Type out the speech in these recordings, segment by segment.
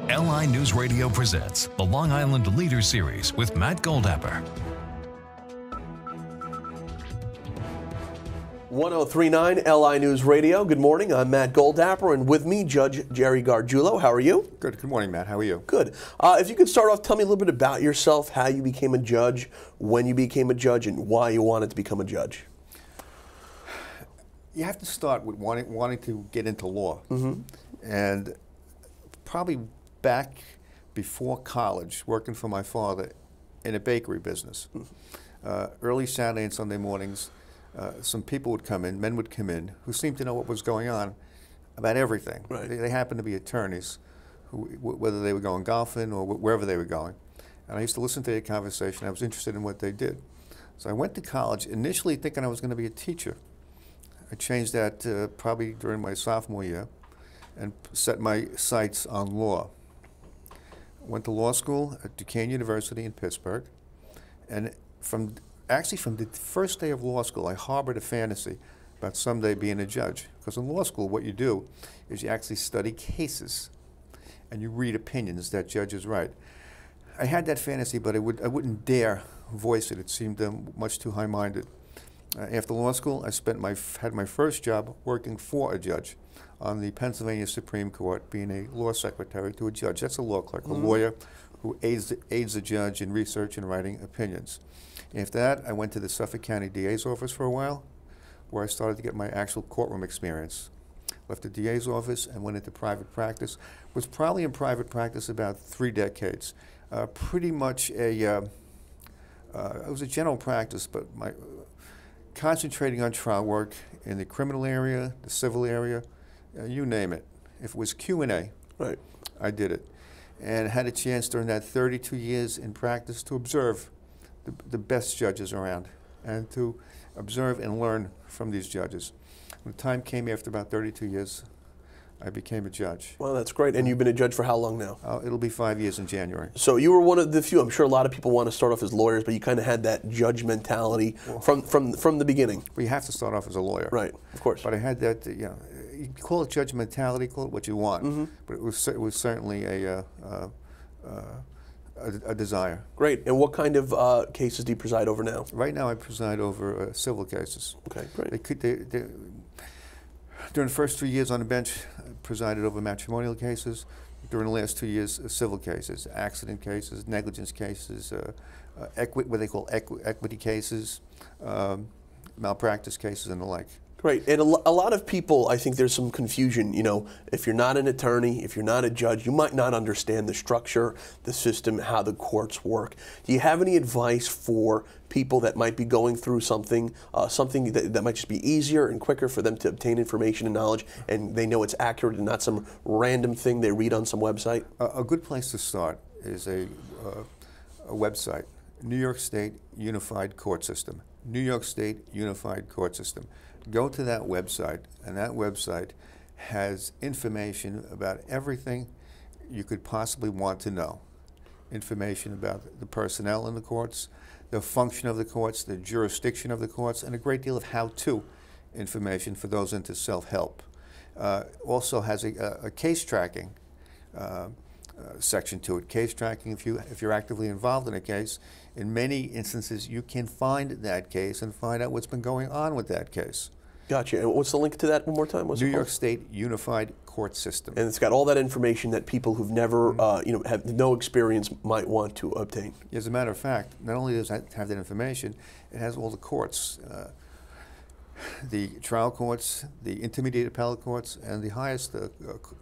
LI News Radio presents the Long Island Leader Series with Matt Goldapper. 1039 LI News Radio. Good morning. I'm Matt Goldapper, and with me, Judge Jerry Garguilo. How are you? Good. Good morning, Matt. How are you? Good. If you could start off, tell me a little bit about yourself, how you became a judge, when you became a judge, and why you wanted to become a judge. You have to start with wanting to get into law. And probably back before college, working for my father in a bakery business. Early Saturday and Sunday mornings, some people would come in, men would come in, who seemed to know what was going on about everything. Right. They happened to be attorneys, whether they were going golfing or wherever they were going. And I used to listen to their conversation. I was interested in what they did. So I went to college, initially thinking I was going to be a teacher. I changed that probably during my sophomore year and set my sights on law. Went to law school at Duquesne University in Pittsburgh, and from the first day of law school, I harbored a fantasy about someday being a judge. Because in law school, what you do is you actually study cases, and you read opinions that judges write. I had that fantasy, but I wouldn't dare voice it. It seemed much too high-minded. After law school, I had my first job working for a judge on the Pennsylvania Supreme Court, being a law secretary to a judge. That's a law clerk, a lawyer who aids the judge in research and writing opinions. After that, I went to the Suffolk County DA's office for a while, where I started to get my actual courtroom experience. Left the DA's office and went into private practice. Was probably in private practice about 3 decades. Pretty much it was a general practice, but concentrating on trial work in the criminal area, the civil area, you name it. If it was Q&A, Right. I did it. And had a chance during that 32 years in practice to observe the best judges around and to observe and learn from these judges. When the time came after about 32 years, I became a judge. Well, that's great. And you've been a judge for how long now? It'll be 5 years in January. So you were one of the few. I'm sure a lot of people want to start off as lawyers, but you kind of had that judge mentality from the beginning. Well, you have to start off as a lawyer. Right, of course. But I had that, you call it judge mentality, call it what you want, but it was certainly a desire. Great. And what kind of cases do you preside over now? Right now I preside over civil cases. Okay, great. During the first 3 years on the bench, I presided over matrimonial cases. During the last 2 years, civil cases, accident cases, negligence cases, what they call equity cases, malpractice cases, and the like. Great. And a lot of people, I think there's some confusion. You know, if you're not an attorney, if you're not a judge, you might not understand the structure, the system, how the courts work. Do you have any advice for people that might be going through something that might just be easier and quicker for them to obtain information and knowledge, and they know it's accurate and not some random thing they read on some website? A good place to start is a website, New York State Unified Court System. New York State Unified Court System. Go to that website, and that website has information about everything you could possibly want to know. Information about the personnel in the courts, the function of the courts, the jurisdiction of the courts, and a great deal of how-to information for those into self-help. Also has a case tracking section to it. Case tracking, if you're actively involved in a case, in many instances you can find that case and find out what's been going on with that case. Gotcha. And what's the link to that one more time? New York State Unified Court System. And it's got all that information that people who've never, have no experience might want to obtain. As a matter of fact, not only does it have that information, it has all the courts, the trial courts, the intermediate appellate courts, and the highest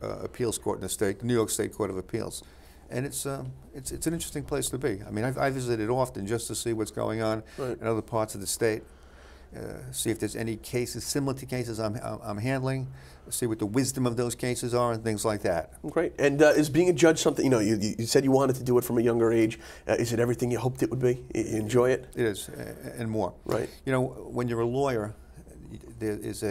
appeals court in the state, the New York State Court of Appeals. And it's an interesting place to be. I mean, I visit it often just to see what's going on in other parts of the state. See if there's any cases similar to cases I'm handling, see what the wisdom of those cases are and things like that. Great. And is being a judge something, you said you wanted to do it from a younger age. Is it everything you hoped it would be? You enjoy it? It is, and more. Right. When you're a lawyer, there is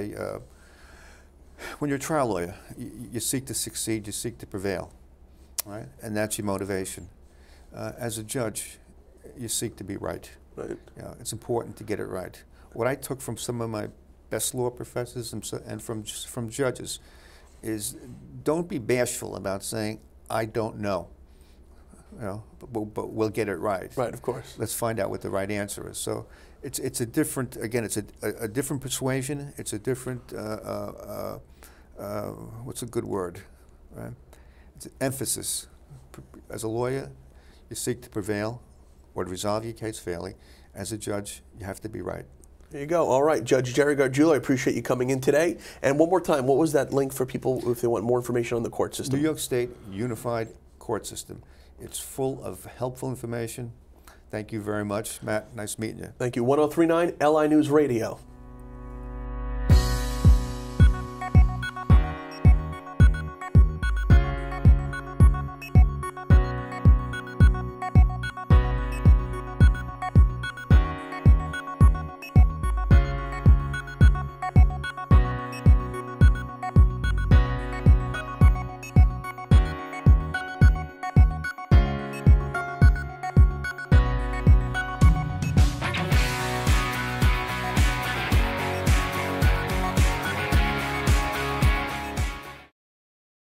when you're a trial lawyer, you seek to succeed, you seek to prevail, right? And that's your motivation. As a judge, you seek to be right. Right. It's important to get it right. What I took from some of my best law professors and from judges is don't be bashful about saying, I don't know. But we'll get it right. Right, of course. Let's find out what the right answer is. So it's a different, again, it's a different persuasion. It's a different, what's a good word, right? It's an emphasis. As a lawyer, you seek to prevail or to resolve your case fairly. As a judge, you have to be right. There you go. All right, Judge Jerry Garguilo, I appreciate you coming in today. And one more time, what was that link for people if they want more information on the court system? New York State Unified Court System. It's full of helpful information. Thank you very much, Matt. Nice meeting you. Thank you. 1039 LI News Radio.